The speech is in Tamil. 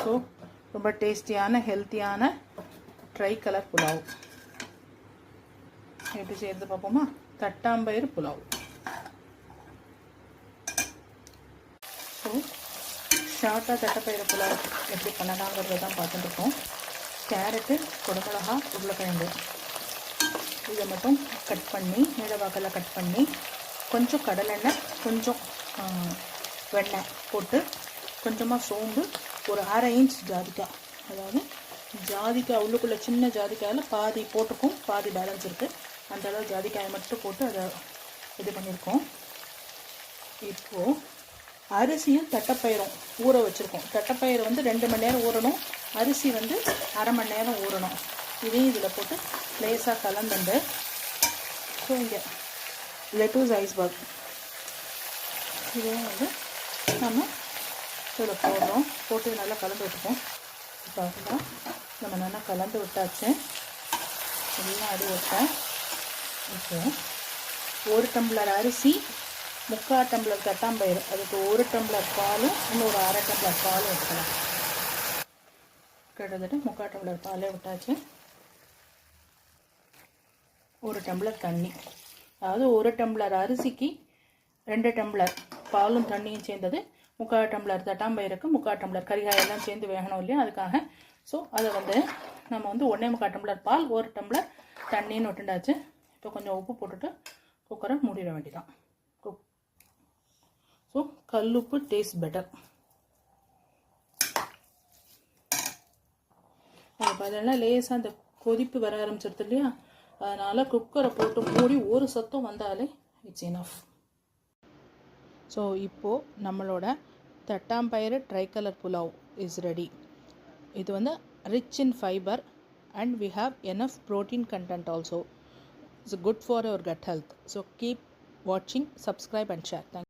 ஸோ ரொம்ப டேஸ்டியான ஹெல்த்தியான ட்ரை கலர் புலாவ் எப்படி செய்கிறது பார்ப்போமா. தட்டாம்பயிறு புலாவ். ஸோ ஷார்ட்டாக தட்டைப்பயிறு புலாவ் எப்படி பண்ணலாங்கிறத தான் பார்த்துட்டுருக்கோம். கேரட்டு, குடமிளகா, உருளைக்கிழங்கு இதை மட்டும் கட் பண்ணி நீளவாக்கில் கட் பண்ணி கொஞ்சம் கடலெண்ணெய், கொஞ்சம் வெண்ணெய் போட்டு கொஞ்சமாக சோம்பு, ஒரு அரை இன்ச் ஜாதிக்காய், அதாவது ஜாதிக்காய் உள்ளுக்குள்ளே சின்ன ஜாதிக்காயில் பாதி போட்டுக்கும், பாதி பேலன்ஸ் இருக்குது. அந்த அளவு ஜாதிக்காயை மட்டும் போட்டு அதை இது பண்ணியிருக்கோம். இப்போது அரிசியும் தட்டைப்பயிரும் ஊற வச்சுருக்கோம். தட்டைப்பயிறு வந்து 2 மணி நேரம் ஊறணும், அரிசி வந்து அரை மணி நேரம் ஊறணும். இதையும் இதில் போட்டு லேசாக கலந்துண்டு. ஸோ இங்கே லெட்டூஸ் ஐஸ்பர்க் இதையும் வந்து நம்ம இதில் போடுறோம். போட்டு நல்லா கலந்து விட்டுப்போம். இப்போ அதுதான் நம்ம நல்லா கலந்து விட்டாச்சு. எல்லாம் அடி வைப்பேன். இப்போ 1 டம்ளர் அரிசி, 3/4 டம்ளர் தட்டாம்பயிறு, அதுக்கு 1 டம்ளர் பாலும் இன்னொரு அரை டம்ளர் பாலும் எடுக்கலாம். கிட்டத்தட்ட 3/4 டம்ளர் பாலே விட்டாச்சு. 1 டம்ளர் தண்ணி, அதாவது 1 டம்ளர் அரிசிக்கு 2 டம்ளர் பாலும் தண்ணியும் சேர்ந்தது. 3/4 டம்ளர் தட்டாம்பயிருக்கு 3/4 டம்ளர் கறிகாயெல்லாம் சேர்ந்து வேகணும் இல்லையா, அதுக்காக. ஸோ அதை வந்து நம்ம வந்து 1.25 டம்ளர் பால், 1 டம்ளர் தண்ணின்னு விட்டுண்டாச்சு. இப்போ கொஞ்சம் உப்பு போட்டுட்டு குக்கரை மூடிட வேண்டியதான். ஸோ கல்லுப்பு டேஸ்ட் பெட்டர். அது பார்த்தீங்கன்னா லேசாக அந்த கொதிப்பு வர ஆரம்பிச்சிருது இல்லையா, அதனால் குக்கரை போட்டு மூடி ஒரு சத்தம் வந்தாலே இட்ஸ் இனஃப். ஸோ இப்போது நம்மளோட தட்டாம்பயிறு tricolour pulao is ready. இது வந்து rich in fibre and we have enough protein content also. It's good for your gut health. So keep watching, subscribe and share. Thank you.